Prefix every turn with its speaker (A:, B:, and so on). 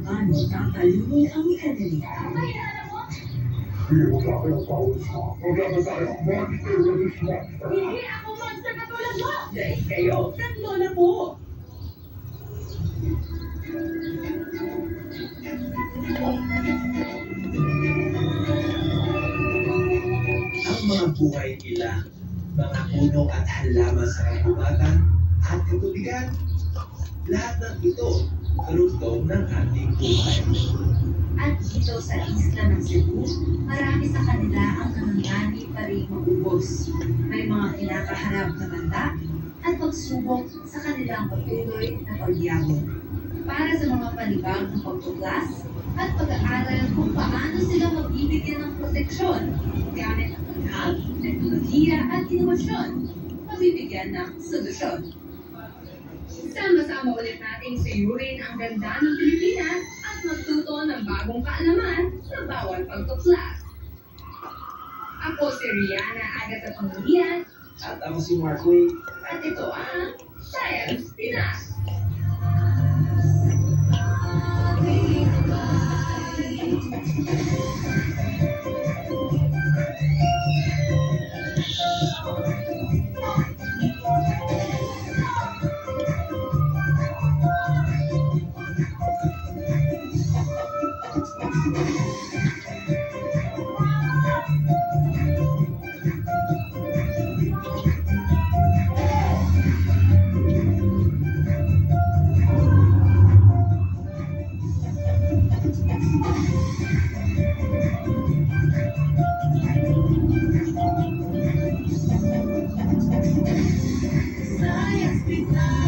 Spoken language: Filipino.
A: Paano tatalunin ang kanila?
B: Hindi ako monster na tulad mo!
A: Dahil kayo, tatlo na po.
C: Ang mga buhay nila, mga puno at halaman sa kagubatan at katubigan, lahat ng ito karugtong ng ating buhay.
D: At dito sa isla ng Cebu, marami sa kanila ang nangyari pa rin maubos. May mga kinakaharap na banta at pagsubok sa kanilang patuloy na pagyabong. Para sa mga panibagong pagtuklas at pag-aaral kung paano sila magbibigyan ng proteksyon gamit ang paghag, teknolohiya at inovasyon, mabibigyan ng solusyon.
B: Sama-sama ulit nating sayurin ang ganda ng Pilipinas at magtuto ng bagong kaalaman sa bawat pagtuklas. Ako si Rihanna Agata Pangulian
C: At ako si Mark Way.
B: at ito ang Science Pinas!